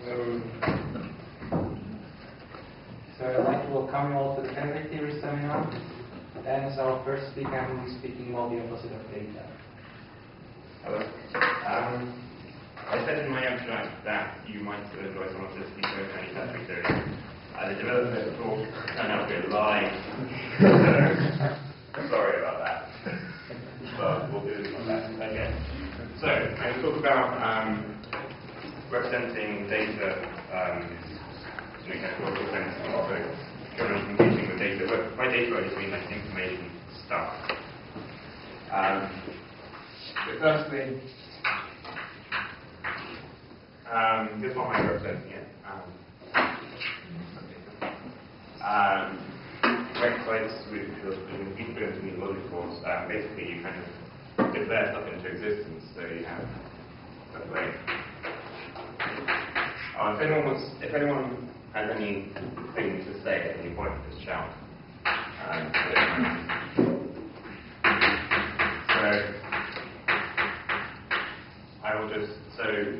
So I'd like to welcome you all to the Category Theory Seminar. And as our first speaker, I will be speaking about the opposite of data. Hello. I said in my abstract that you might enjoy some of this deep-learning category theory. The developers talk turned out to be a lie. Sorry about that. But we'll do my best. Okay. So, I'm going to talk about representing data in a categorical sense, and also generally computing with data. But by data, I just mean like information stuff. The first thing, here's what I'm representing it. Websites with infinitely logic course, basically you kind of declare stuff into existence, so you have that way. If anyone has anything to say at any point, just shout.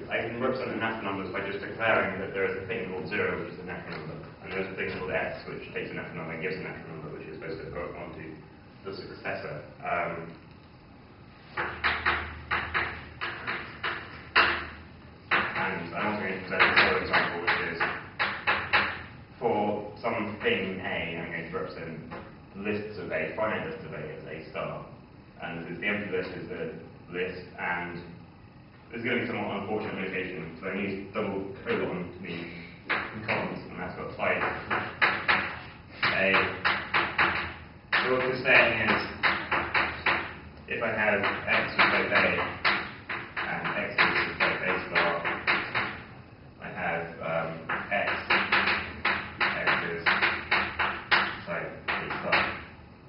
I can represent the natural numbers by just declaring that there is a thing called 0, which is a natural number, and there's a thing called x, which takes a natural number and gives a natural number, which is supposed to correspond to the successor. And I'm also going to present another example, which is for some thing A, I'm going to represent lists of A, finite lists of A as A star. And the empty list is the list, and there's going to be somewhat unfortunate notation, so I use double colon to mean columns, and that's got type A. So what we're saying is, if I have x with type A, and x is type A star, I have x is type A star.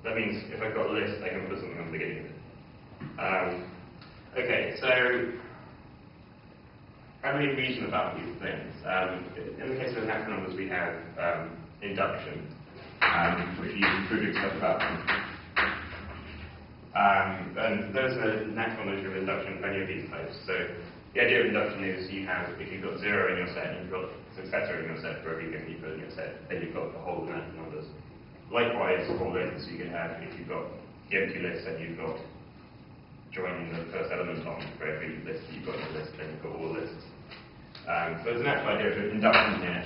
That means if I've got a list, I can put something on the beginning of it. Okay, so how do we reason about these things? In the case of natural numbers, we have induction, which you can prove stuff about them. And there's a natural measure of induction for any of these types. So the idea of induction is if you've got 0 in your set and you've got successor in your set for everything you put in your set, then you've got the whole natural numbers. Likewise, for lists, you can have, if you've got the empty list and you've got joining the first element on for every list you've got in the list, then you've got all the lists. So there's an actual idea of induction here.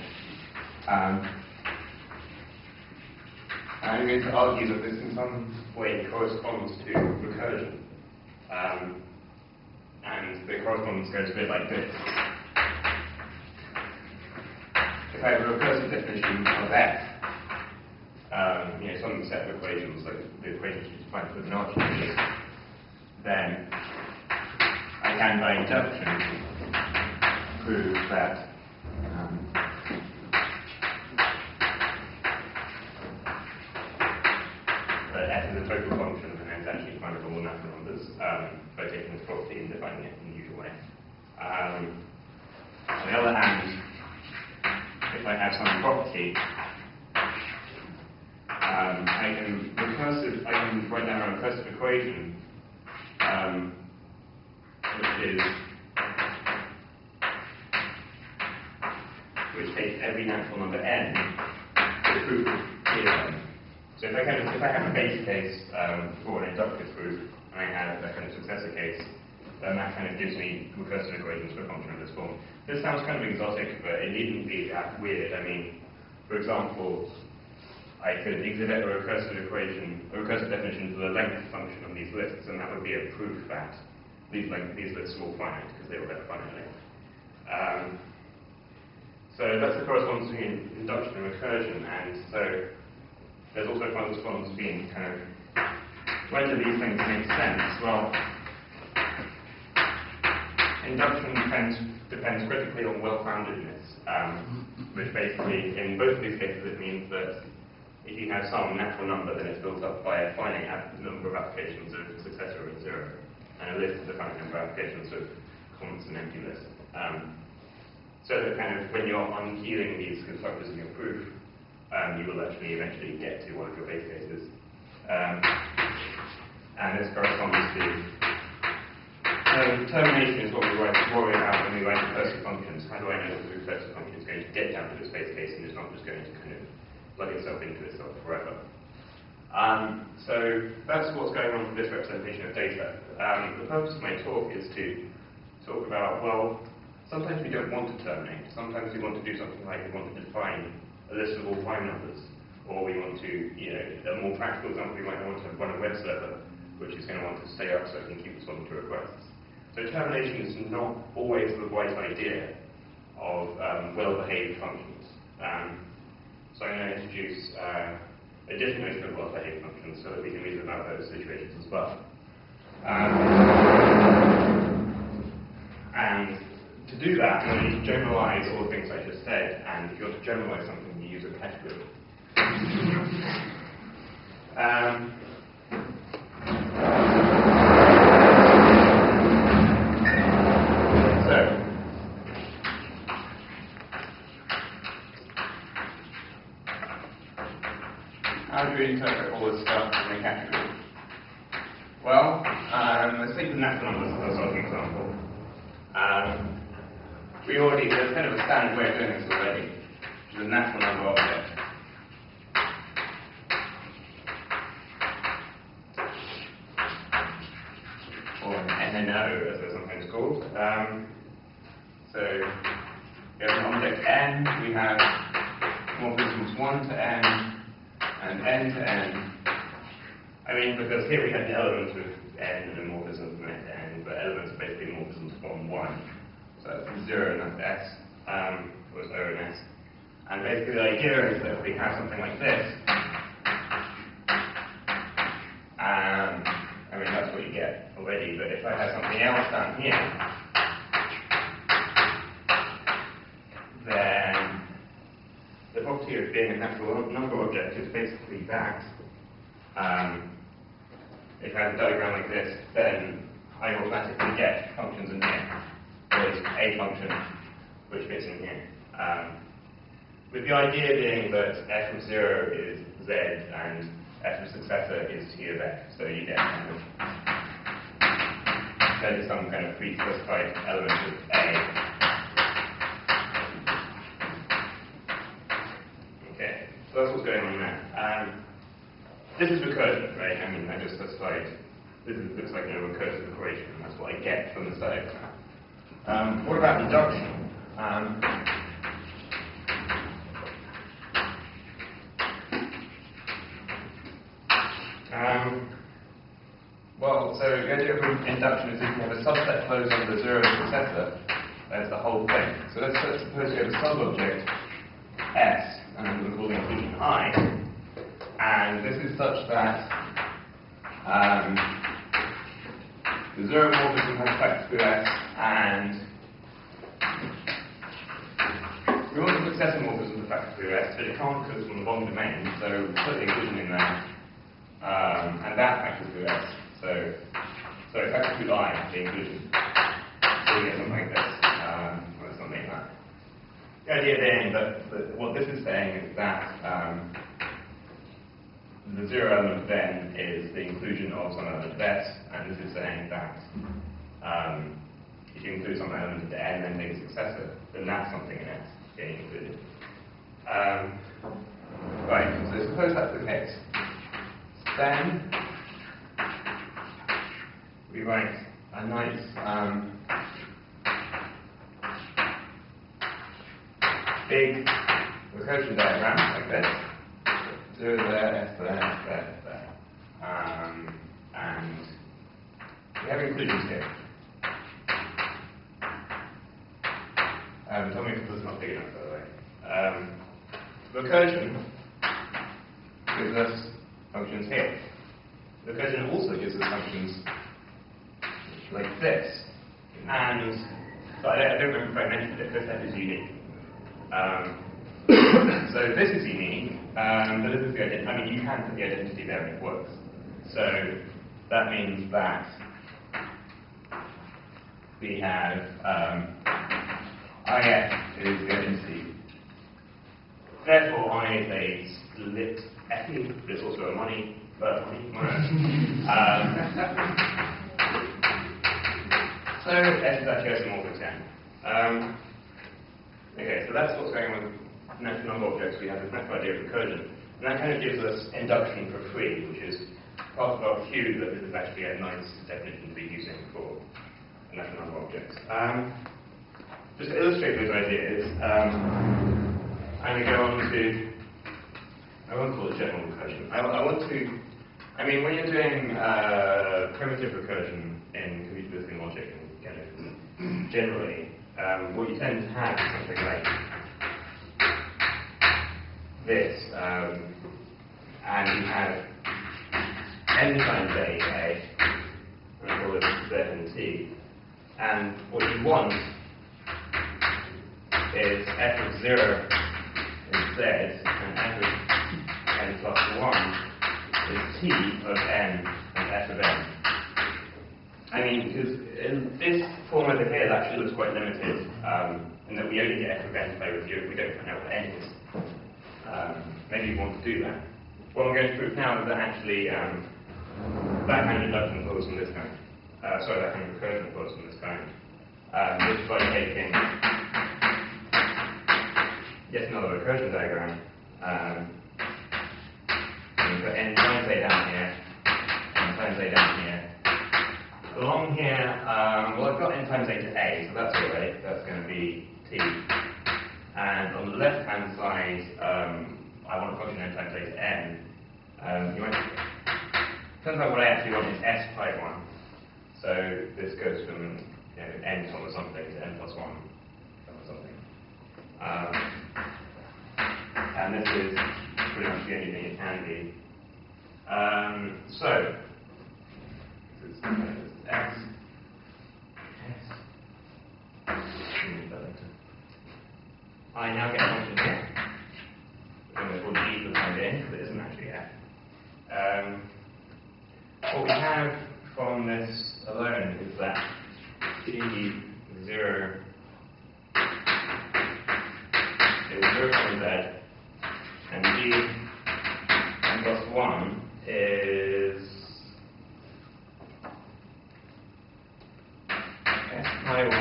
I'm going to argue that this in some way corresponds to recursion. And the correspondence goes a bit like this. If I have a recursive definition of f, some set of equations, like the equations you define for the non-wellfounded, then I can, by induction, prove that f is a total function and it's actually defined as all natural numbers by taking this property and defining it in the usual way. On the other hand, if I have some property, I can write down a recursive equation which takes every natural number n to prove P(n). So if I have a base case for an inductive proof, and I have a kind of successor case, then that kind of gives me recursive equations for a function of this form. This sounds kind of exotic, but it needn't be that weird. I mean, for example, I could exhibit a recursive definition for the length function of these lists, and that would be a proof that these lists are all finite, because they all have finite length. So that's the correspondence between induction and recursion, and so there's also a correspondence between kind of when do these things make sense? Well, induction depends critically on well-foundedness, which basically, in both of these cases, it means that if you have some natural number, then it's built up by a finite number of applications of successor of 0, and a list is a finite number of applications of constant empty list. So that kind of when you're unhealing these constructors in your proof, you will actually eventually get to one of your base cases. And this corresponds to termination is what we worry about when we write recursive functions. How do I know that the recursive function is going to get down to this base case and is not just going to kind of plug itself into itself forever? So that's what's going on for this representation of data. The purpose of my talk is to talk about, well, sometimes we don't want to terminate. Sometimes we want to do something like we want to define a list of all prime numbers, or we want to, a more practical example, we might want to run a web server, which is going to want to stay up so it can keep responding to requests. So termination is not always the right idea of well-behaved functions. So I'm going to introduce a different notion of well-behaved functions so that we can reason about those situations as well. And to do that, you need to generalize all the things I just said, and if you want to generalize something, you use a category. How do we interpret all this stuff in a category? Well, let's take the natural numbers as an example. There's kind of a standard way of doing this already, which is a natural number object. Or an NNO, as they're sometimes called. So we have an object n, we have morphisms 1 to n, and n to n. I mean, because here we have the elements of n and morphisms from n to n, but elements are basically morphisms from 1. So that's 0 and that's s, or it's O and s. And basically the idea is that if we have something like this, I mean, that's what you get already, but if I have something else down here, then the property of being a natural number object is basically that if I have a diagram like this, then I automatically get functions in here. There's a function which fits in here. With the idea being that f of 0 is z and f of successor is t of f. So you get kind of some kind of pre-specified element of a. Okay, so that's what's going on there. This is recursion, right? I mean, I just specified this looks like a recursive equation. That's what I get from this diagram. What about induction? Well, so the idea of induction is if you have a subset closed on the 0 successor, that's the whole thing. So let's suppose you have a sub-object S, and we'll call the inclusion I, and this is such that the 0 morphism has factor through S, and we want the successor morphism to factor through S, but it can't because it's from the wrong domain, so we put the inclusion in there, and that factors through S. So it factors through I, the inclusion. So we get something like this, or something like that. The idea being that what this is saying is that the 0 element then is the inclusion of some element of S, and this is saying that if you include some element into N and make a successor, then that's something in S getting included. Right, so suppose that's the case. Then we write a nice big recursion diagram like this. 0 there, S there, S there, S there. And we have inclusions here. Tell me if this is not big enough, by the way. Recursion gives us functions here. Recursion also gives us functions like this. And so I don't remember if I mentioned it, because that is unique. So this is unique, but this is the identity. I mean, you can put the identity there and it works. So that means that we have IF is the identity. Therefore, I is a split FE. There's also a money. So S is actually isomorphic to n. Okay, so that's what's going on with natural number objects. We have this natural idea of recursion. And that kind of gives us induction for free, which is part of our cue that this is actually a nice definition to be using for natural number objects. Just to illustrate those ideas, I'm going to go on to, I won't call it general recursion. I mean, when you're doing primitive recursion in computer listening logic and kind of generally, what you tend to have is something like this, and you have n times a, and I call it z and t, and what you want is f of 0 is z, and f of n plus 1 is t of n and f of n. I mean, because in this formula here, it actually looks quite limited, in that we only get f of n to play with here if we don't find out what n is. Maybe you want to do that. What I'm going to prove now is that actually that kind of induction follows from this kind. That kind of recursion follows from this kind. Just by taking yet another recursion diagram. And put n times a down here, n times a down here. Along here, well, I've got n times a to a, so that's alright. That's going to be t. And on the left-hand side, I want a function n times a to n. Turns out what I actually want is s pi 1. So this goes from n comma something to n plus 1 comma something. And this is pretty much the only thing it can be. So this is x. I now get a function here. I'm going to call g for the time being, because it isn't actually f. What we have from this alone is that g0 is 0 from z, and g n plus 1 is s pi 1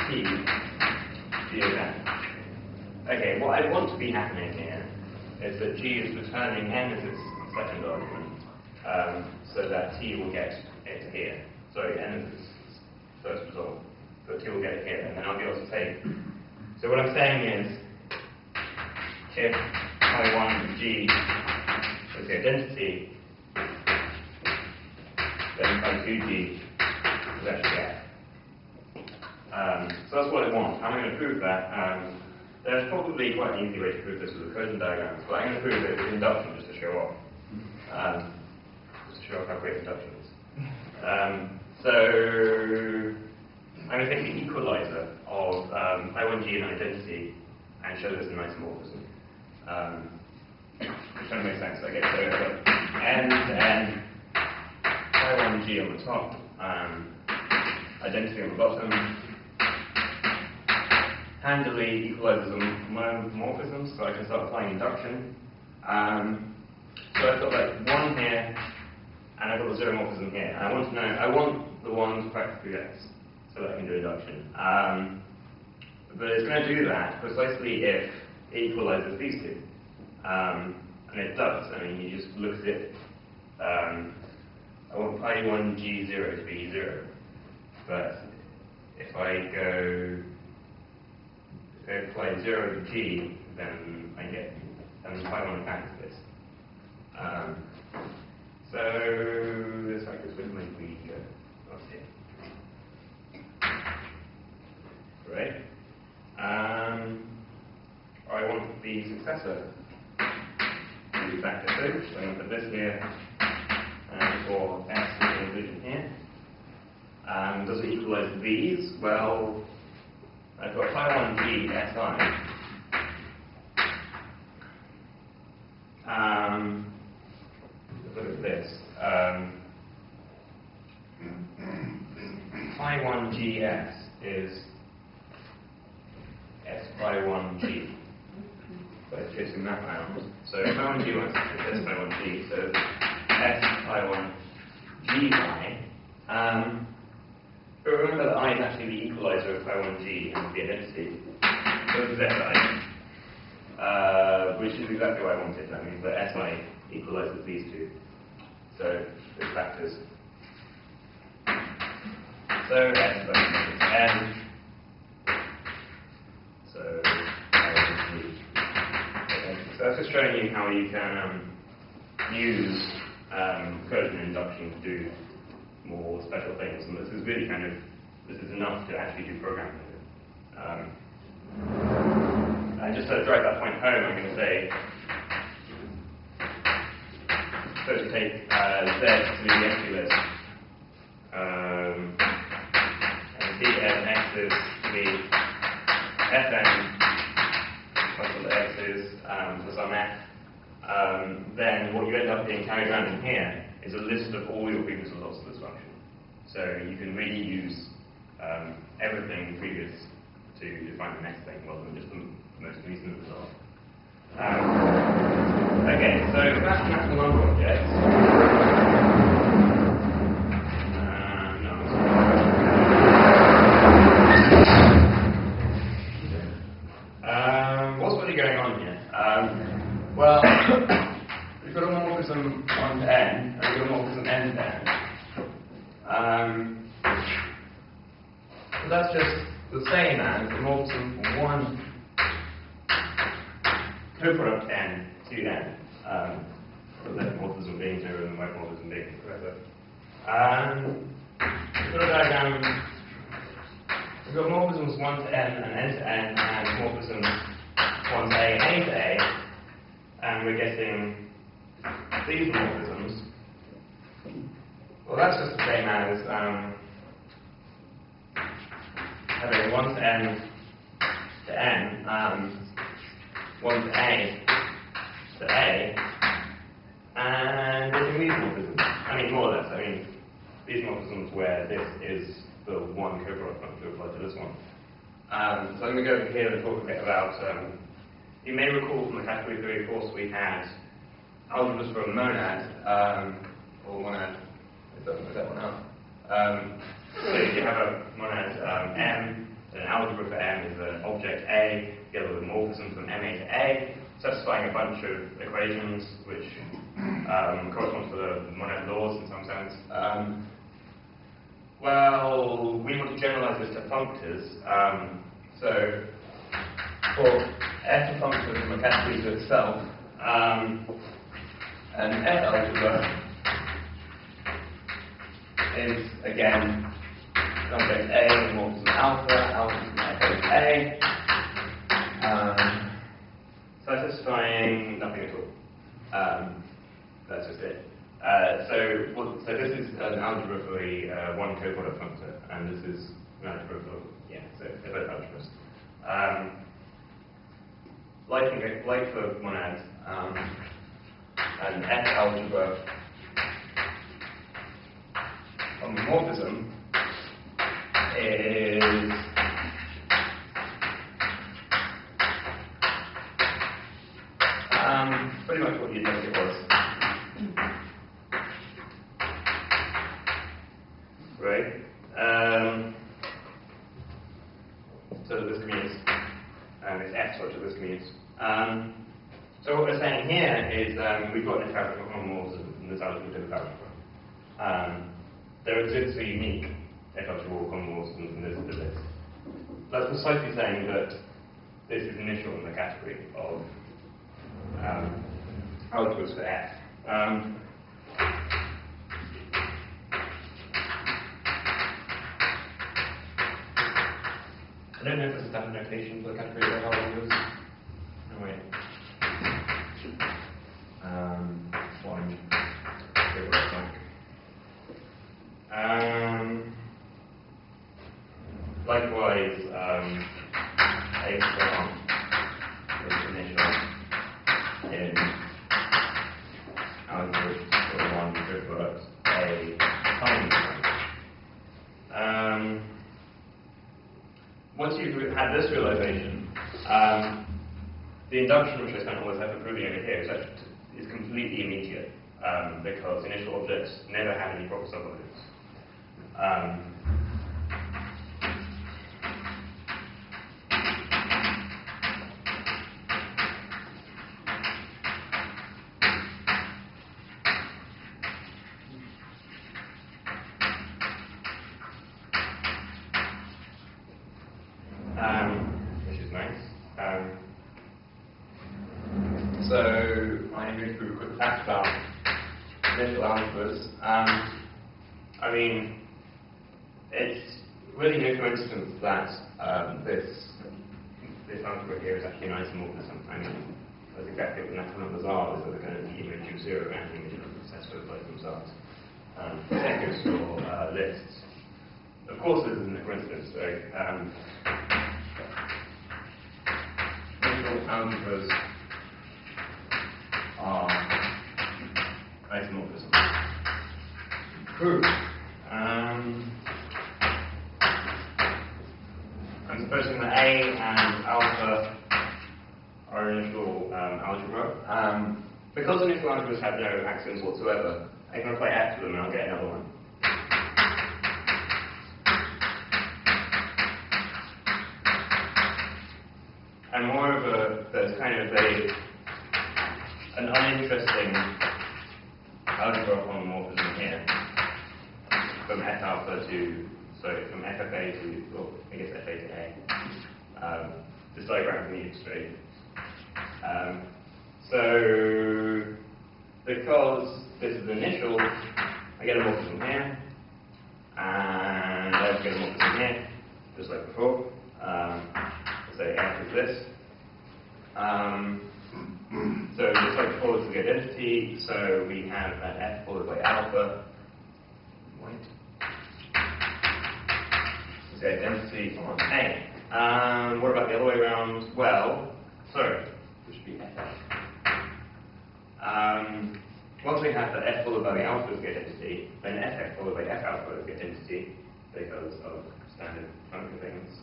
t g of n. Okay, what I want to be happening here is that g is returning n as its second argument, so that t will get it here. Sorry, n is its first result, so t will get it here, and then I'll be able to take. So what I'm saying is, if pi 1 g is the identity, then pi 2g is actually f. So that's what I want. I'm going to prove that. There's probably quite an easy way to prove this with recursion diagrams, but I'm going to prove it with induction just to show off. Just to show off how great induction is. So I'm going to take the equalizer of pi 1g and identity and show this in isomorphism. Which kind of makes sense. Okay, so I've got n to n, pi 1g on the top, identity on the bottom. Handily equalizes on monomorphisms, so I can start applying induction. So I've got like 1 here, and I've got the zeromorphism here. And I want the one to practically x, so that I can do induction. But it's going to do that precisely if it equalizes these two. And it does. I mean, you just look at it. I want pi 1g0 to be 0. But if I go apply 0 to g, then I get pi 1 factors this. So this factors would make me go what's here. Right? I want the successor to be factor 2, so I'm going to put this here, and for s in inclusion here. Does it equalize these? Well, I've got pi 1g si. Let's look at this. Pi 1gs is s pi 1g. So it's chasing that round. So pi 1g is s pi 1g. So s pi 1g pi. But remember that I is actually the equalizer of phi1 g and the identity. So this is si, which is exactly what I wanted. That means that si equalizes these two. So this factors. So s versus n. So that's just showing you how you can use recursion and induction to do more special things. And this is really this is enough to actually do programming. And just to drive that point home, I'm going to say, so to take z to be the empty list, and d as x's to be fn plus all the x's for some f, then what you end up being carried around in here is a list of all your previous results of this function. So you can really use everything previous to define the next thing rather than just the most recent result. Okay, so that's the natural number objects. What's really going on here? Well, we've got a morphism 1 to n, and we've got a morphism n to n. So that's just the same as the morphism from 1 coproduct n to n. The left morphism being 0 and the right morphism being forever. We've got a diagram. We've got morphisms 1 to n and n to n, and morphisms 1 to a to a. And we're getting these morphisms. Well, that's just the same as having 1 to n to n, 1 to a, and getting these morphisms. I mean, more or less. I mean, these morphisms where this is the one coproduct function applied to this one. So I'm going to go over here and talk a bit about. You may recall from the category theory course we had algebras for a monad, or monad. Is that one out? So if you have a monad M, then an algebra for M is an object A together with a morphism from MA to A, satisfying a bunch of equations which correspond to the monad laws in some sense. Well, we want to generalize this to functors. So for f of functors from a category to itself, an F algebra is again an object A and morphism alpha from F A, satisfying nothing at all. That's just it. So this is an algebra for a one coproduct functor, and this is an algebra for so they're both algebras. Like for monads, an F algebra on the morphism is pretty much what you'd think it was. Right? So this commutes, and it's F such that this commutes. So what we're saying here is we've got this algebra homomorphism and this algebra to this algebra. There exists a unique F algebra homomorphism from this to this. That's precisely saying that this is initial in the category of algebras for F. I don't know if there's a standard notation for the category of algebras. No, wait. One. Likewise, A star is initial in algebras for one coproduct A times. Once you've had this realization, the induction which I spent all this effort proving over here is completely immediate, because initial objects never have any proper subordinates. which is nice. So I move through a quick fact about initial algebras. I mean, it's really no coincidence that this algebra here is actually an isomorphism. I mean, that's exactly what the natural numbers are, is that they're going to be image of 0 and the image of the successor by themselves. Same goes for lists. Of course, this isn't a coincidence. So, initial algebras are isomorphism. Proof. I'm supposing that A and alpha are initial algebra. Because initial algebras have no axioms whatsoever, I can apply F to them and I'll get another one. And moreover, there's kind of an uninteresting algebra homomorphism here from F alpha from FFA to, well, I guess FA to A. This diagram can be straight. So, because this is initial, I get a morphism here, and I get a morphism here, just like before. Let's say F is this. So just like before, this is the identity. So we have that F followed by alpha. This is the identity on A. What about the other way around? Well, sorry, this should be FF. Once we have that F followed by the alpha as the identity, then FF followed by F alpha as the identity because of standard function things.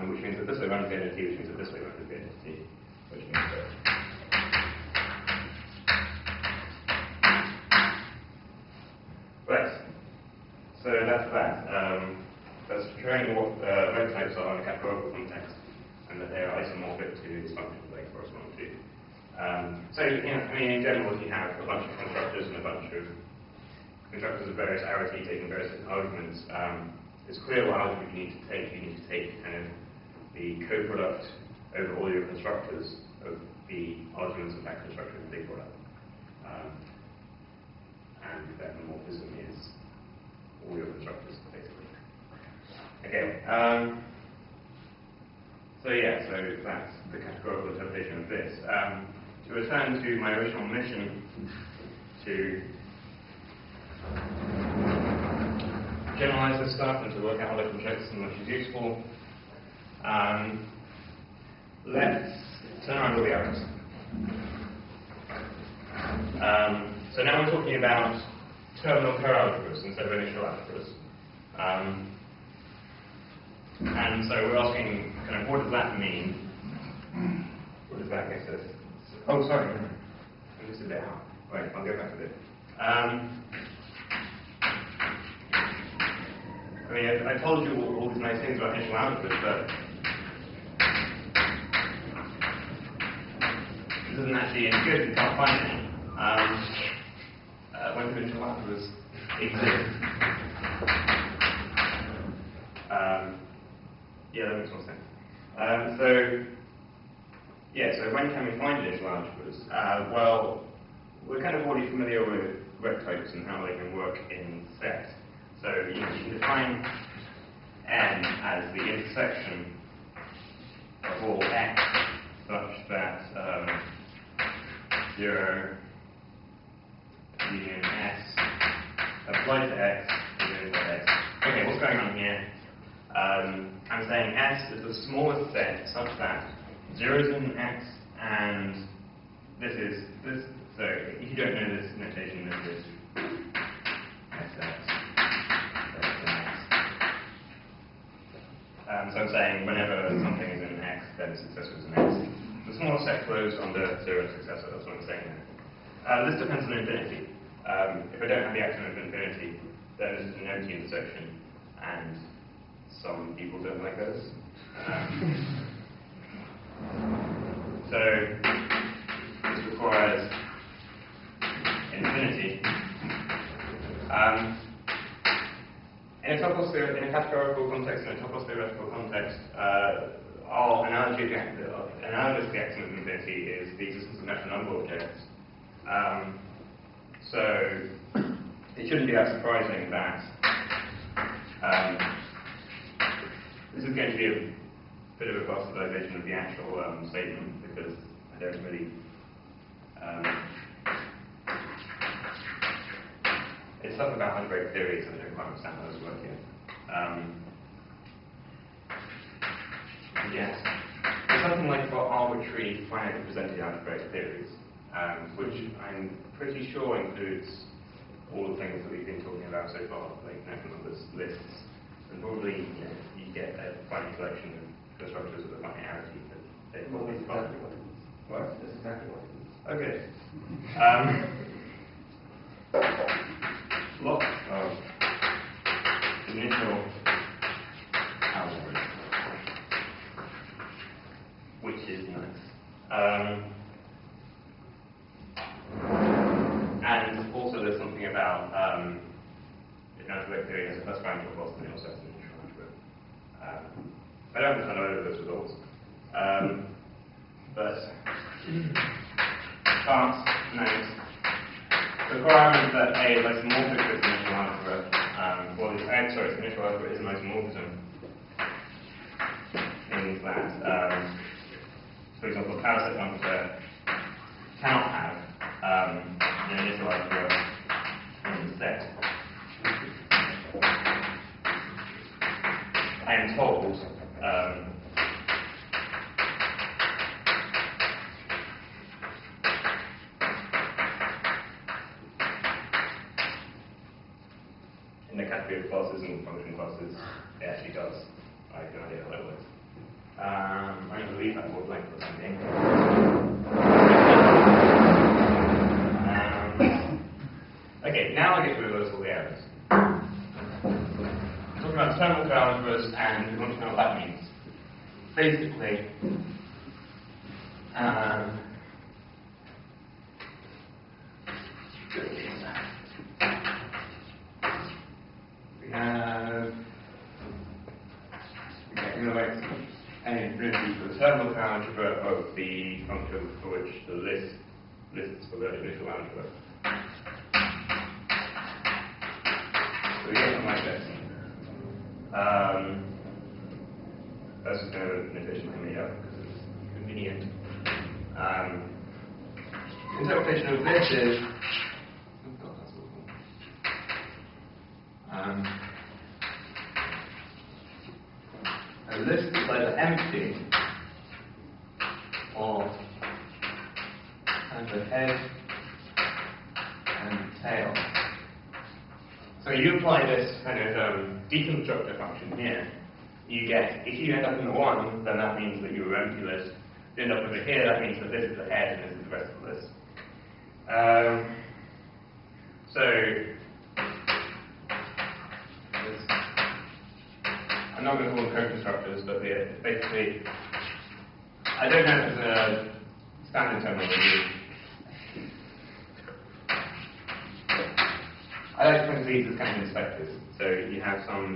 Which means that this way around is the identity, which means that this way around is the identity, which means that. Right. So that's that. That's showing what web types are in a categorical context, and that they are isomorphic to these functions they correspond to. So, I mean, in general, if you have a bunch of constructors and a bunch of constructors of various arity taking various arguments, it's clear what algebra you need to take. You need to take kind of the coproduct over all your constructors of the arguments of that constructor of the big product. And that morphism is all your constructors, basically. Okay. So that's the categorical interpretation of this. To return to my original mission to generalize this stuff and to work out what I can check and which is useful, let's turn around all the arrows. So now we're talking about terminal co-algebras instead of initial algebras. And so we're asking, kind of, what does that mean? What does that get us? Oh, sorry. I just did that. Right, I'll go back to it. I mean, I told you all these nice things about initial algebras, but this isn't actually any good if you can't find any. When do initial algebras exist? Yeah, that makes more sense. So when can we find initial algebras? Well, we're kind of already familiar with web types and how they can work in sets. So you can define n as the intersection of all x such that 0 union s applied to x union to x. Okay, what's going on here? I'm saying S is the smallest set such that 0 is in X and this is this. So if you don't know this notation, this is SX. So I'm saying whenever something is in X, then the successor is in X. The smallest set flows under 0 and successor. That's what I'm saying there. This depends on infinity. If I don't have the axiom of infinity, then this is an empty intersection, and some people don't like those. So this requires infinity. In a categorical context, in a topos theoretical context, our analogy analogous to the axiom of infinity is the existence of natural number objects. So it shouldn't be that surprising that this is going to be a bit of a bastardization of the actual statement, because I don't really it's stuff about algebraic theories and I don't quite understand how those work yet. Yes. It's something like for arbitrary finitely presented algebraic theories, which I'm pretty sure includes all the things that we've been talking about so far, like natural numbers, lists, and probably you get a finite collection of constructors with a finality that they probably That's exactly what it is. What? That's exactly what it is. Okay. Lots of initial algebras, which is nice. And also there's something about if an algebraic theory has a first rank or boss, then it also has an initial algebra. I don't understand either of those results. But fast, nice. The requirement that A is isomorphic to its initial algebra, its initial algebra is an isomorphism, means that, for example, a power set functor cannot have an initial algebra in the set. I am told in the category of classes and function classes, it actually does. I have no idea how that works. I'm going to leave that more blank for something. Okay, now I get to reverse all the errors. I'm talking about terminal algebras, and we want to know what that means. Basically, we have an infinity for the terminal algebra of the function for which the lists for the initial algebra. So we get something like this. That's just kind of an notation I made up because it's convenient. Interpretation of this is a list is either empty or has a head and tail. So you apply this kind of deconstructor function here. You get, if you end up in the 1, then that means that you're an empty list. If you end up over here, that means that this is the head and this is the rest of the list. I'm not going to call them co-constructors, but basically, I don't know if there's a standard terminology. I like to think of these as kind of inspectors. So you have some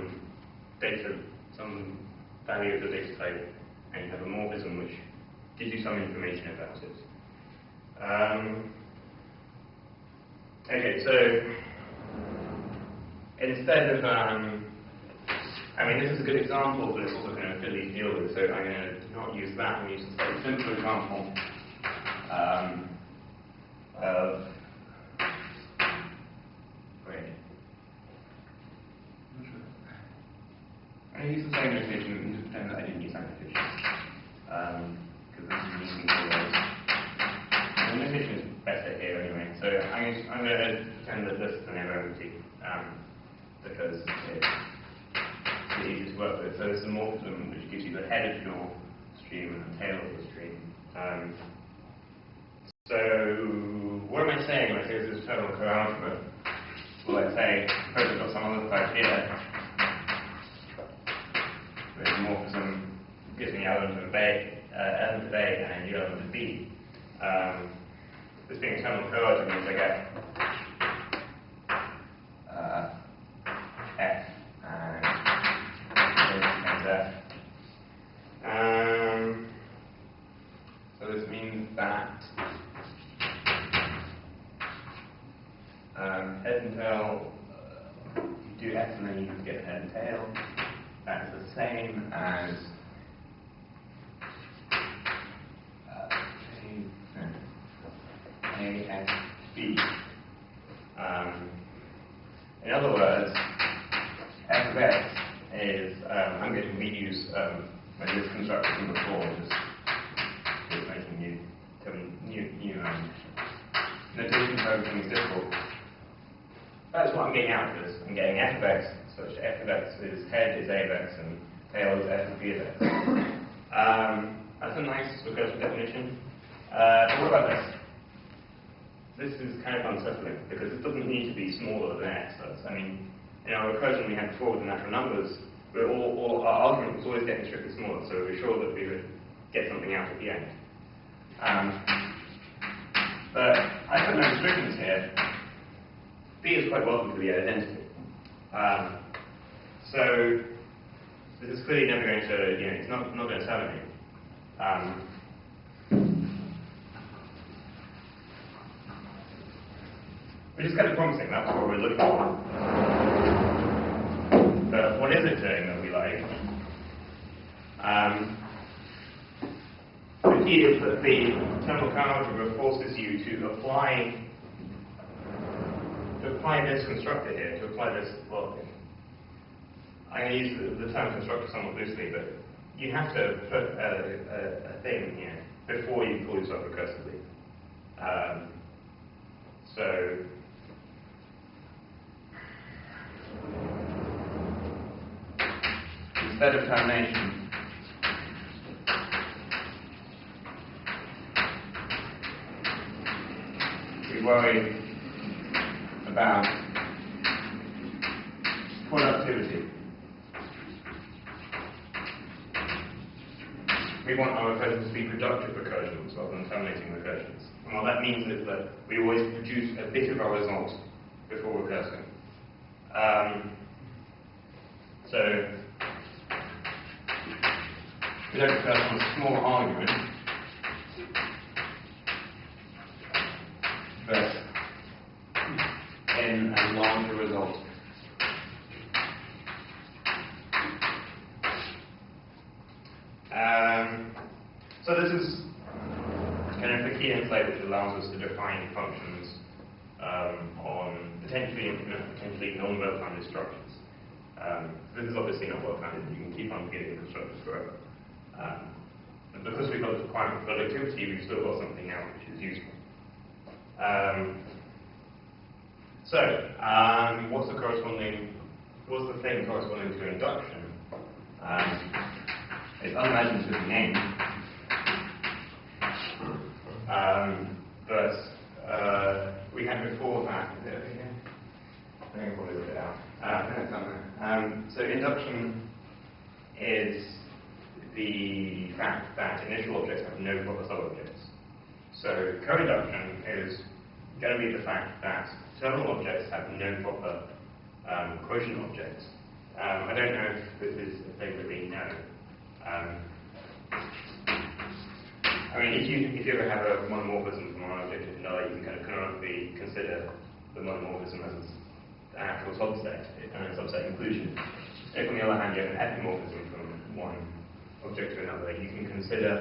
data, some value of the data type, and you have a morphism which gives you some information about it. Okay, so instead of, this is a good example, but it's also kind of fiddly to deal with, so I'm going to not use that. I'm going to use a slightly simpler example of I'm going to use the same notation and just pretend that I didn't use that notation. Because this is using all those. The notation is better here anyway. So I'm going to pretend that this is an irrevocability because it's easy to work with. So this is a morphism which gives you the head of your stream and the tail of the stream. So what am I saying when I say this is terminal coalgebra? Well, I say, suppose I've got some other type here. Where the morphism gives me element of A and U element of B. This being a terminal coalgebra means I get F and F. from before, just making new notation for everything is difficult. That's what I'm getting out of this. I'm getting f of x, such f of x is head is a of x and tail is f of b of x. That's a nice recursive definition. But what about this? This is kind of unsettling because it doesn't need to be smaller than x does. I mean, in our recursion we had before with the natural numbers, all our argument was always getting strictly smaller, so we were sure that we would get something out at the end. But I put no restrictions here. B is quite welcome to the identity. So this is clearly never going to, it's not going to terminate. Which is kind of promising, that's what we're looking for. But what is it doing that we like? The key is that the terminal algebra forces you to apply this constructor here, to apply this, well, I'm going to use the term constructor somewhat loosely, but you have to put a thing here before you call yourself recursively. So instead of termination, we worry about productivity. We want our recursions to be productive recursions rather than terminating recursions. And what that means is that we always produce a bit of our result before recursing. So we don't recurse on a small argument, but in a larger result. So this is kind of the key insight which allows us to define functions on potentially non-wellfounded structures. This is obviously not well-founded. You can keep on feeding constructors forever. But because we've got the requirement for productivity, we've still got something out which is useful. What's the thing corresponding to induction? It's unimaginative name, but we had before that. I think I'll probably look it out. So induction is the fact that initial objects have no proper sub-objects. So coinduction is going to be the fact that terminal objects have no proper quotient objects. I don't know if this is a thing that we know. I mean, if you ever have a monomorphism from one object to another, you can kind of canonically consider the monomorphism as an actual subset, and a subset inclusion. If on the other hand you have an epimorphism from one object to another, you can consider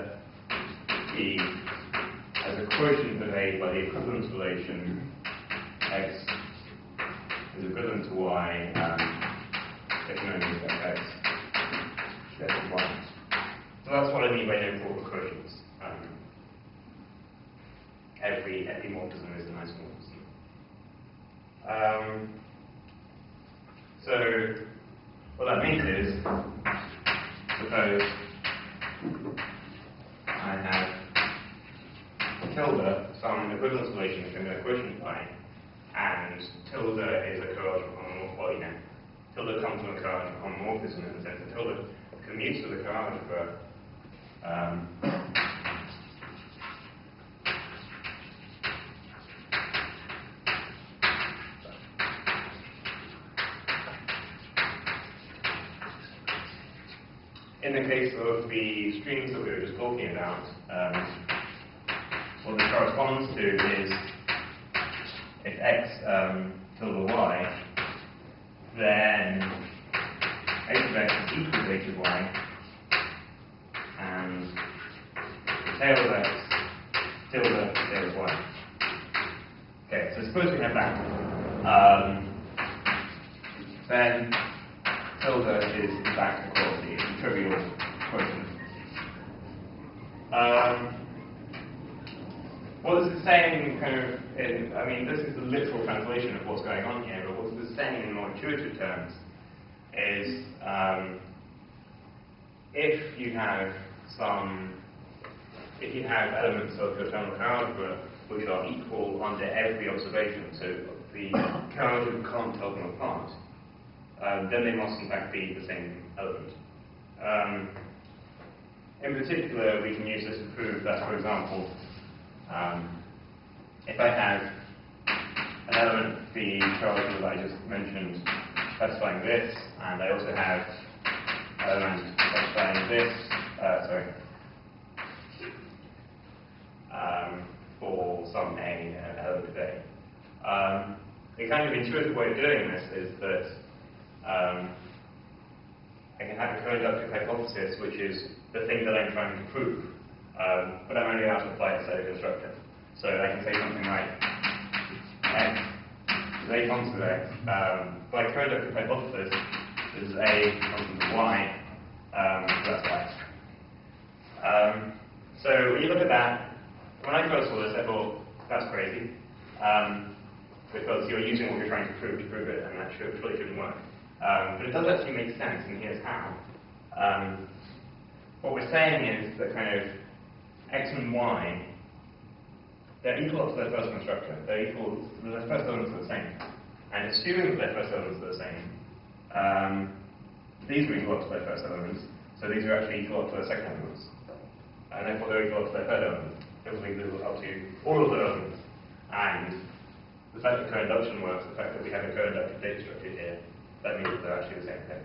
as a quotient conveyed by the equivalence relation x is equivalent to y if known as fx is y. So that's what I mean by no-proper quotients. Every epimorphism is an isomorphism. So what that means is, suppose I have tilde, some equivalence relation between a quotient y, and tilde is a coordinate homomorphism. Tilde comes from a coordinate homomorphism in the sense that tilde commutes with the coalgebra in the case of the streams that we were just talking about, what this corresponds to is if x tilde y, then h of x is equal to h of y, and tail of x tilde tail of y. Okay, so suppose we have that. Then tilde is in fact equality, it's a trivial quotient. What this is saying, I mean, this is the literal translation of what's going on here, but what this is saying in more intuitive terms is if you have elements of your terminal algebra which are equal under every observation, so the algebra can't tell them apart, then they must in fact be the same element. In particular, we can use this to prove that, for example, if I have an element, the algebra that I just mentioned, specifying this, and I also have an element specifying this, for some element A. A kind of intuitive way of doing this is that I can have a coinductive hypothesis, which is the thing that I'm trying to prove, but I'm only allowed to apply it to a constructor. So I can say something like x is a constant of x. By coinductive hypothesis, this is a constant of y, so that's y. So when you look at that, when I first saw this, I thought, that's crazy, because you're using what you're trying to prove it, and that surely shouldn't work. But it does actually make sense, and here's how. What we're saying is that kind of x and y, they're equal to their first constructor. They're equal, their first elements are the same. And assuming that their first elements are the same, these are equal up to their first elements, so these are actually equal up to their second elements. And therefore they're equal up to their third element. They'll be equal up to all of their elements. And the fact that coinduction works, the fact that we have a coinductive data structure here, that means that they're actually the same thing.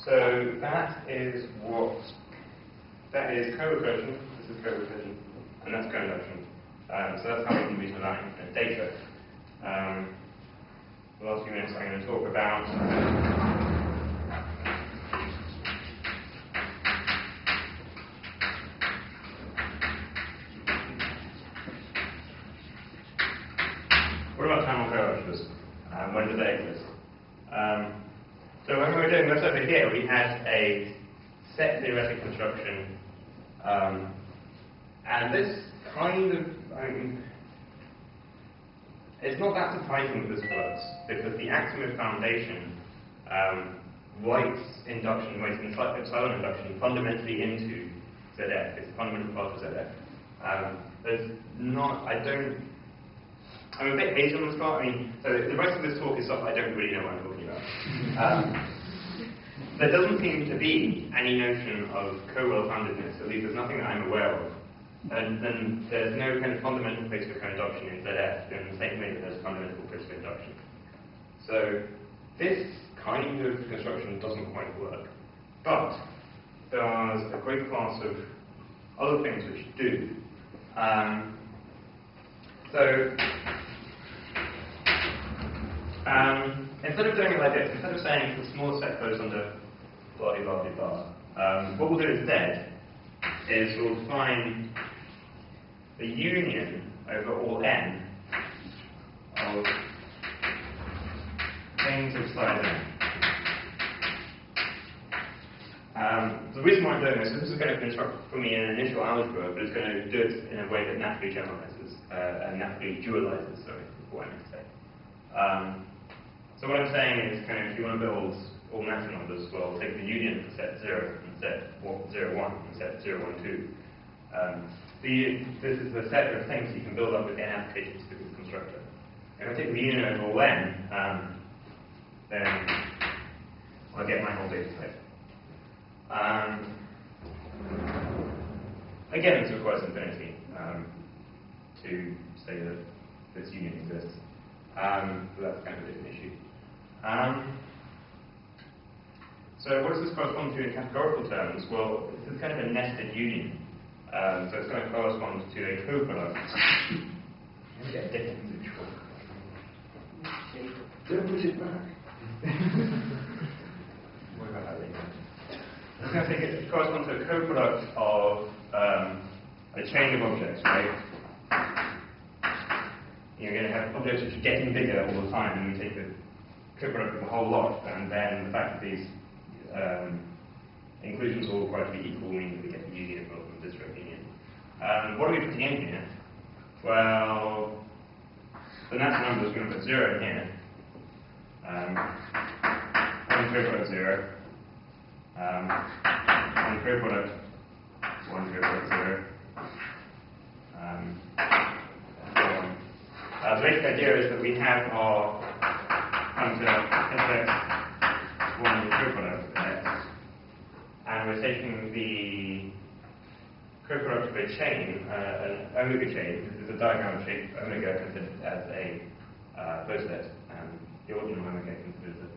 So that is corecursion, this is corecursion, and that's coinduction. So that's how we can visualize data. The last few minutes I'm going to talk about what about terminal coalgebras? When do they exist? So when we were doing this over here, we had a set theoretic construction, and this kind of, it's not that surprising that this works, because the axiom of foundation writes induction, writes epsilon induction fundamentally into ZF. It's a fundamental part of ZF. There's not, I'm a bit hazy on this part. So the rest of this talk is stuff I don't really know what I'm talking about. There doesn't seem to be any notion of co-well-foundedness, at least there's nothing that I'm aware of. And then there's no kind of fundamental place for coinduction in ZF in the same way that there's a fundamental place for induction. So this kind of construction doesn't quite work. But there's a great class of other things which do. Instead of doing it like this, instead of saying the smallest set goes under blah blah blah blah, what we'll do instead is we'll define the union over all n of things of size n. The reason why I'm doing this is this is going to construct for me an initial algebra, but it's going to do it in a way that naturally generalizes, and naturally dualizes, sorry, is what I meant to say. So what I'm saying is, kind of, if you want to build all natural numbers, well, take the union for set 0 and set 0, 1 and set 0, 1, 2. This is the set of things you can build up with n applications to this constructor. If I take the union over all n, then I get my whole data type. Again, this requires infinity to say that this union exists. So that's kind of a different issue. So what does this correspond to in categorical terms? Well, this is kind of a nested union. So it's going to correspond to a coproduct. Let me get a different visual. Don't push it back. What about that later? It's going to correspond to a coproduct of a chain of objects, right? You're going to have objects which are getting bigger all the time, and we take the coproduct of the whole lot, and then the fact that these inclusions all required to be equal, meaning we get the union rather than disjoint union. What are we putting in here? Well, the natural number is going to put 0 in here. 1 co-product 0. 1 co-product 1 co-product 0. The basic idea is that we have our functor fx 1 co-product x, and we're taking the co-product of a chain, an omega chain. This is a diagonal shape omega considered as a closed set, and the ordinal omega considered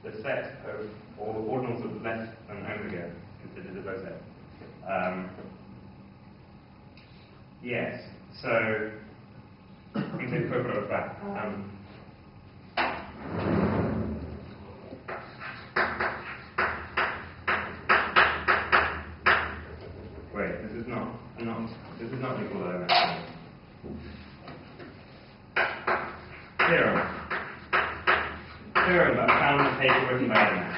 the set of all the ordinals of less than omega considered a closed set. Yes, so we can take the co-product back. Wait, this is not equal to that. Theorem that I found on the paper written by Adam.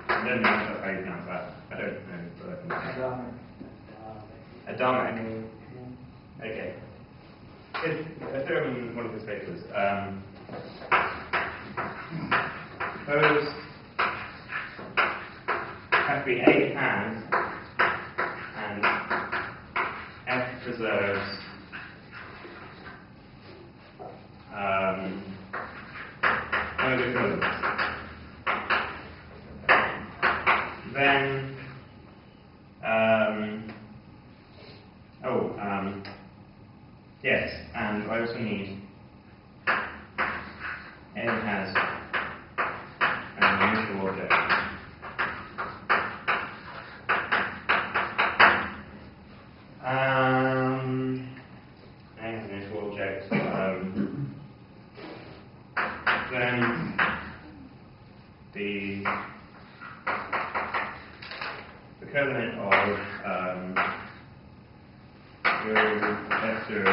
I don't know how you pronounce that. I don't know, but I can say. Adamic. Okay. It's a theorem in one of his papers. Those have to be A and F preserves omega coordinates. Then yes, and I also need N has an initial object. N has an initial object. Then the coordinate of F0,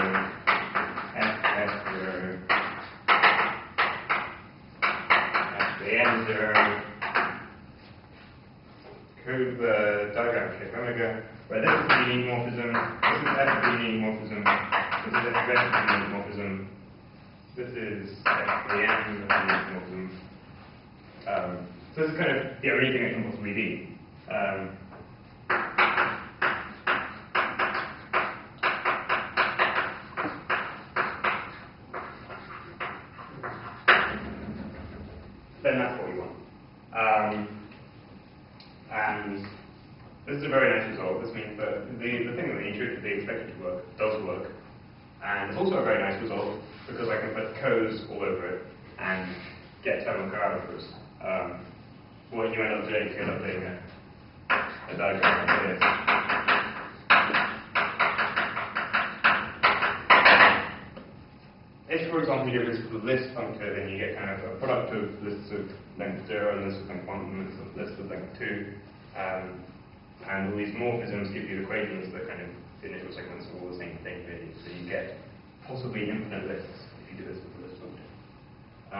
F0, N0, code the diagram shape omega, where this is the unique morphism, this is F the unique morphism, this is F the unique morphism, this is F the N the unique morphism. So this is kind of the only thing it can possibly be. Then that's what we want. And this is a very nice result. This means that the thing that you intuitively expected to work does work. And it's also a very nice result because I can put codes all over it and get terminal co-algebras. What you end up doing is you end up doing a diagram like this. If, for example, you get rid of the list functor, then you get kind of a product of lists of length 0 and lists of length 1 and lists of length 2. And all these morphisms give you equations that kind of, the initial segments are all the same thing, really. So you get possibly infinite lists if you do this with the list functor. I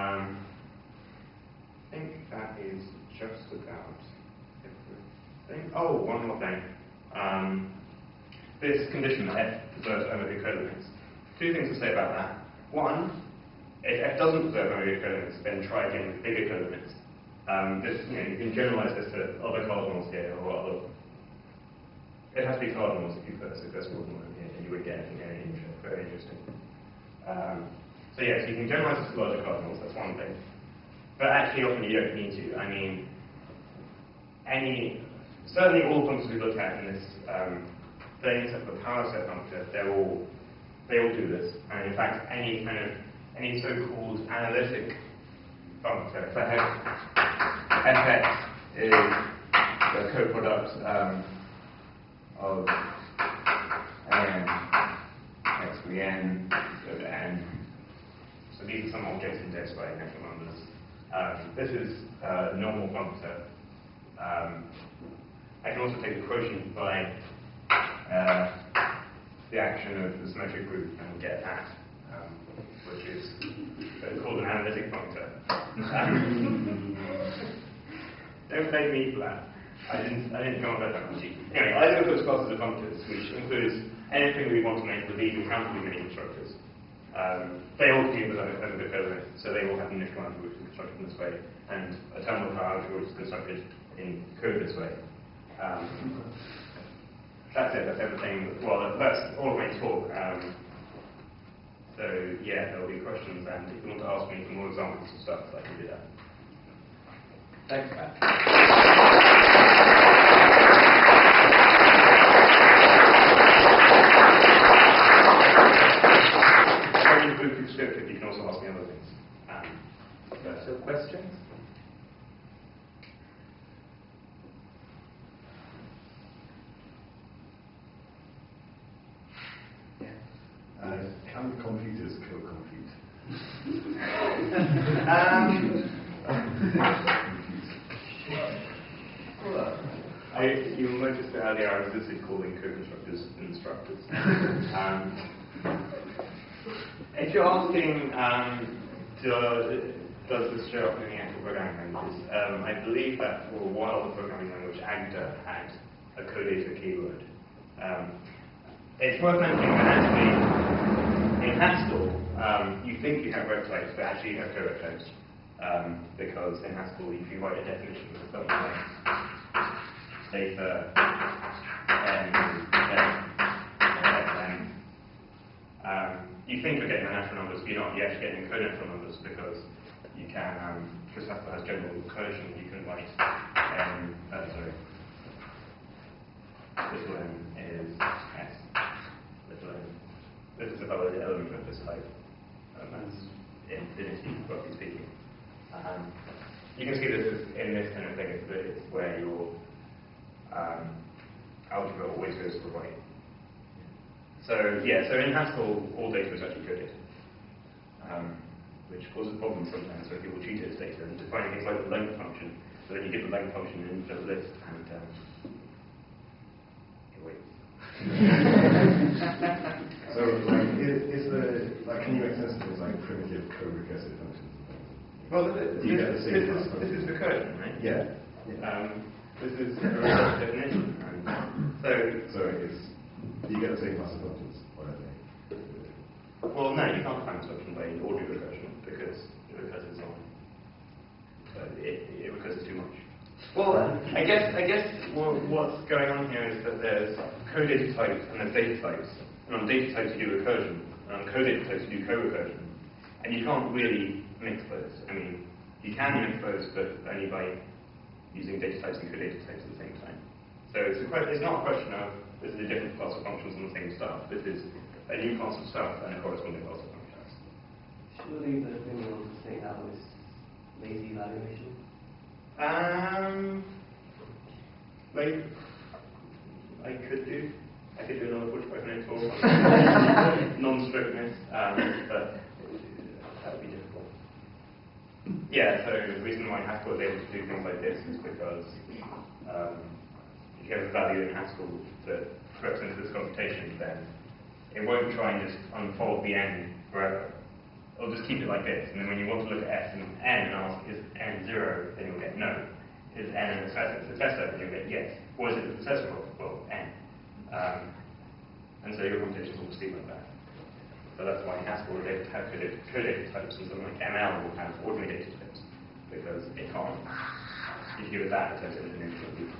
think that is just about everything. Oh, one more thing. This condition that F preserves omega coordinates. Two things to say about that. One, if F doesn't preserve omega coordinates, then try again with bigger coordinates. You can generalize this to other cardinals here, or other. It has to be cardinals if you put a successful ordinal in here, and you would get anything very interesting. So yes, you can generalize this to larger cardinals, that's one thing. But actually, often you don't need to. I mean, certainly all the functors we looked at in this thing, except for the power set functor, they all do this. And in fact, any so-called analytic functor, for fx is the co-product of n x with n go to n. So these are some objects indexed by natural numbers. This is a normal functor. I can also take the quotient by the action of the symmetric group and get that, which is called an analytic functor. Don't don't blame me for that. I didn't come up with that much. Anyway, I look at classes of functors, which includes anything we want to make with even countably many constructors. They all begin with a recursion, so they all have an initial algebra which is constructed in this way, and a terminal algebra which is constructed in code this way. That's it, that's everything. Well, that's all of my talk. So yeah, there will be questions, and if you want to ask me for more examples of stuff, I can do that. Thanks, Matt. Very briefly descriptive, you can also ask me other things. So questions? Can computers co-compute? You'll notice that earlier I resisted calling co-constructors instructors. If you're asking, does this show up in the actual programming languages, I believe that for a while the programming language Agda had a codata keyword. It's worth mentioning that actually in Haskell, you think you have rect types, but actually you have correct types. Because in Haskell, if you write a definition of something like data n, you think you're getting the natural numbers, but you're not. You're actually getting co-natural numbers because you can, because Haskell has general recursion, you can write little n is s. Little n. This is a valid element of this type. That's infinity, roughly speaking. You can see this is, in this kind of thing, it's where your algebra always goes to the right. So yeah, so in Haskell, all data is actually coded, which causes problems sometimes when people treat it as data and defining things like the length function. So then you give the length function an infinite list, and it waits. So, like, can you make sense of things like primitive co-recursive functions? Well, this is recursion, right? Yeah. This is a recursive definition. So you get the same class of functions, or don't they? Well, no, you can't define this function by ordinary recursion because it recurses on. It recurses too much. Well, I guess what's going on here is that there's codata types and there's data types. And on data types you do recursion, and on codata types you do co-recursion. And you can't really mix those. I mean, you can mix those, but only by using data types and codata types at the same time. So it's not a question of this is a different class of functions on the same stuff. This is a new class of stuff and a corresponding class of functions. Surely the thing you want to say now is lazy evaluation? Like, I could do another 45 minutes or non-strictness, but that would be difficult. Yeah, so the reason why Haskell is able to do things like this is because if you have a value in Haskell that represents this computation, then it won't try and just unfold the n forever. It'll just keep it like this, and then when you want to look at s and n and ask, is n 0, then you'll get no. Is n an successor, then you'll get yes. Or is it the successor of, well, n? And so your computations will proceed like that. So that's why Haskell is able to have codata types, and something like ML will have ordinary data types, because it can't. If you give it that, it turns it into an infinite loop.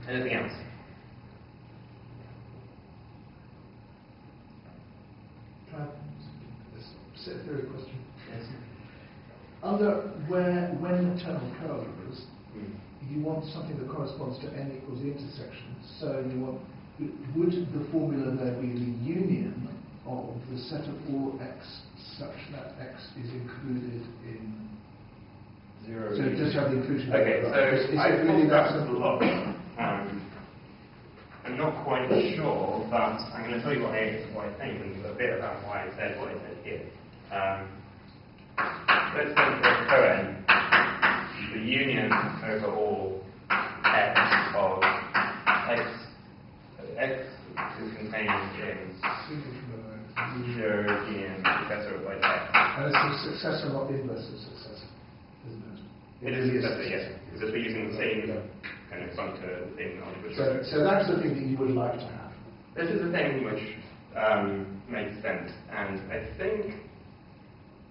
Anything else? Set theory question. Yes. When the term co-algebras, you want something that corresponds to n equals the intersection. So you want, would the formula there be the union of the set of all x such that x is included in 0. So just have the inclusion. Okay, so I've thought about this a lot. I'm not quite sure, but I'm going to tell you what I think and a bit about why I said what I said here. Let's say for coen, the union over all x of x is contained in 0 union successor of like x. And it's a successor, not the inverse of successor, isn't it? It is a successor, yes, because we're using the same kind of functor thing on which. So that's the thing that you would like to have. This is the thing which makes sense, and I think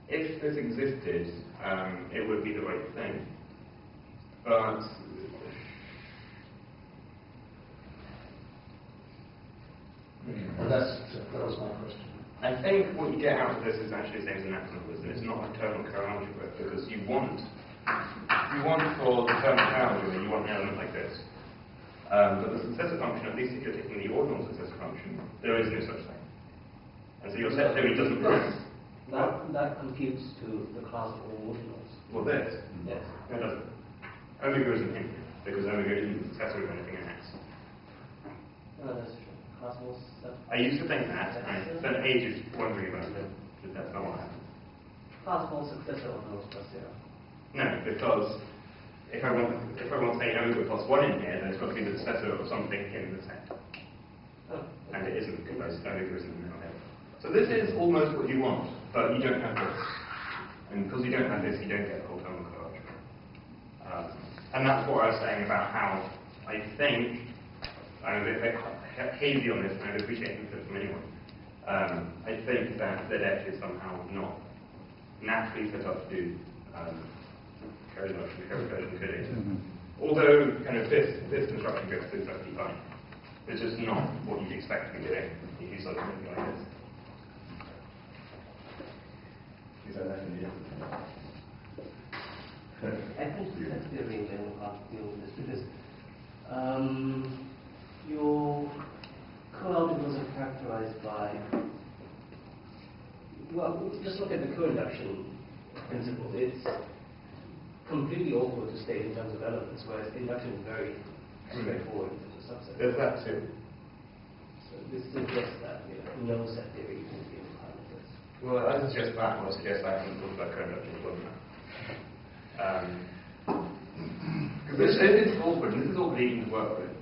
if this existed, it would be the right thing. But And that was my question. I think what you get out of this is actually the same as an numbers, and it's not a terminal co-algebra, because you want for the terminal co-algebra, you want an element like this. But the successor function, at least if you're taking the ordinal successor function, there is no such thing. And so your set theory doesn't progress. That computes to the class of all ordinals. Well, this. Yes. No, it doesn't. Omega isn't in here, because omega isn't the successor of anything in X. No, that's true. Class of all stuff. I used to think that, and I spent ages wondering about it, but that's not what happened. Class of all successor ordinals plus 0. No, because if I want to say omega plus 1 in here, then it's got to be the successor of something in the set. Oh. And it isn't, because omega isn't in the middle here. So this is almost what you want, but you don't have this. And because you don't have this, you don't get the whole terminal co-algebra. And that's what I was saying about how I think, I'm a bit hazy on this, and I'd appreciate input from anyone. I think that ZX is somehow not naturally set up to do corecursion coding. Although kind of this construction goes through perfectly fine. It's just not what you'd expect to be doing if you start something like this. Is that definitely I think set theory in general can't deal with this because your coalgebras are characterized by, well, just look at the coinduction principle. It's completely awkward to state in terms of elements, whereas induction is very straightforward in terms of subsets. There's that too. So this suggests that no set theory can be implied with this. Well, I suggest that, or I suggest I haven't thought about coinduction as well. Because it's awkward, and this is awkward even to work with.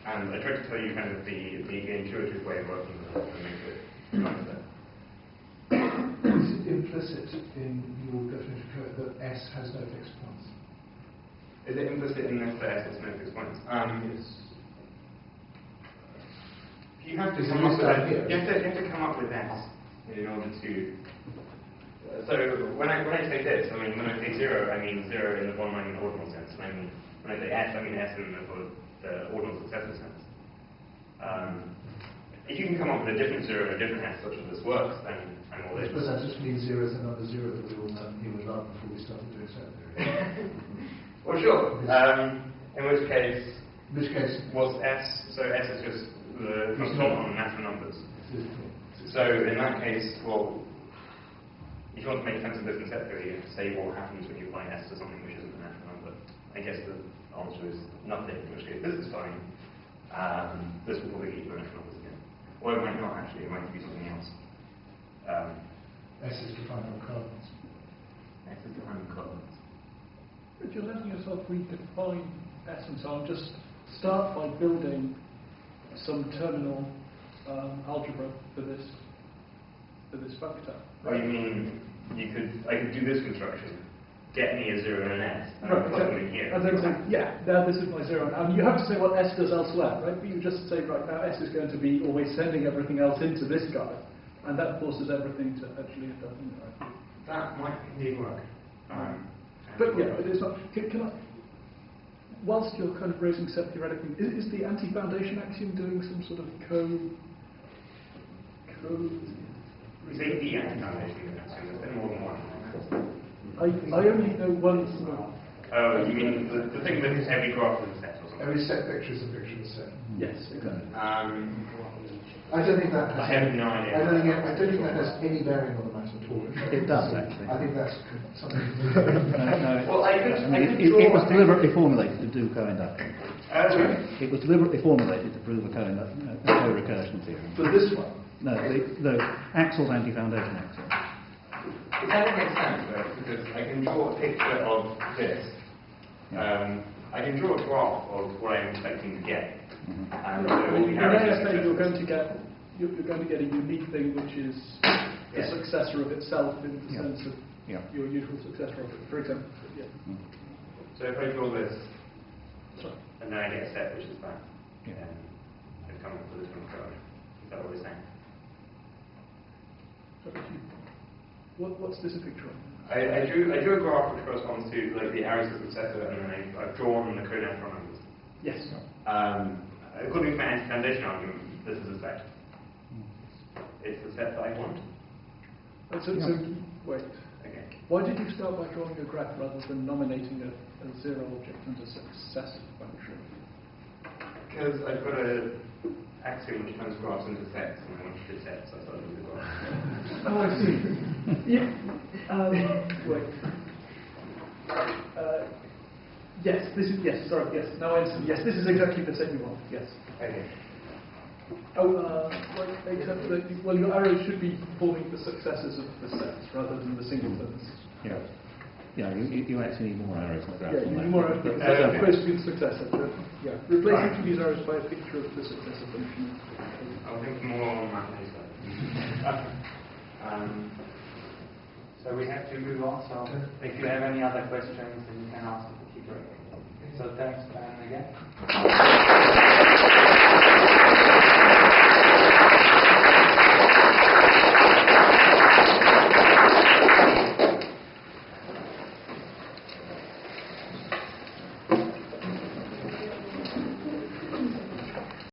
And I tried to tell you kind of the intuitive way of working with it to make it nice there. Is it implicit in your definition of code that S has no fixed points? Is it implicit in this that S has no fixed points? Yes. You have to Is come it up with down here? you have to come up with S in order to. So when I say this, I mean when I say 0, I mean 0 in the one-line ordinal sense. I mean when I say S, I mean S in the sort of the ordinal successor sense. If you can come up with a different 0 and a different S such that this works, then I'm all I in. suppose that just means 0 is another 0 that we all knew and loved before we started doing set theory. Well, sure. In which case, what's S? So S is just the function on natural numbers. So in that case, well, if you want to make sense of this in set theory, you have to say what happens when you apply S to something which isn't a natural number. I guess the answer is nothing, in which case this is fine. This will probably give you natural numbers again. Or it might not actually, it might be something else. S is defined on cardinals. S is defined on cardinals. But you're letting yourself redefine S and so on. Just start by building some terminal algebra for this functor. Oh, you mean I could do this construction, get me a 0 and an S, and Right, then plug them exactly. in here. And then say, yeah, now this is my 0. And you have to say what S does elsewhere, right? But you just say, right, now S is going to be always sending everything else into this guy. And that forces everything to actually end up in there. That might indeed work. But yeah, it is not. Can I, whilst you're kind of raising set theoretically, is the anti-foundation axiom doing some sort of We say the anti-foundation axiom, there's been more than one. I only know one sort of. Oh, you mean the thing that is every graph is a set or something? Every set vector is a vector of a set. Yes, exactly. I don't think that has. I have no idea. I don't think that has any bearing on the matter at all. It does, actually. I think that's something. No, Well, I could it was deliberately formulated to do co-induction. Sorry? It was deliberately formulated to prove a co-recursion theorem. For this one. No, the Axel's anti-foundation axiom. It kind of makes sense, though, because I can draw a picture of this. I can draw a graph of what I'm expecting to get. And so all we In have is AFA, just you're going to get a unique thing which is the successor of itself in the sense of Yeah. your usual successor of it. For example, yeah. So if I draw this, Sorry. and then I get a set which is that, Yeah. then I come up with this one code. Is that what we're saying? What's this a picture of? I drew a graph which corresponds to like the arrows of successor, and then I've drawn the codata from numbers. Yes. According to my anti-foundation argument, this is a set. It's the set that I want. So wait. Okay. Why did you start by drawing a graph rather than nominating a zero object and a successive function? Because I've got an axiom which turns graphs into sets, and I wanted to set, so I started with the graph. Oh, I see. Yeah. Wait. Yes, this is, yes, sorry, yes. Now I understand. Yes, this is exactly the set you want. Yes. Okay. Right, except that, well, your arrows should be forming the successors of the sets rather than the singletons. Yeah. Yeah, you actually need more arrows in the graph. Yeah, you need more arrows because Okay. that's supposed to be the successor. But, yeah, replace each of these arrows by a picture of the successor function. I'll think more on that later. So we have to move on. So if you have any other questions, then you can ask the tutor. So thanks, and again.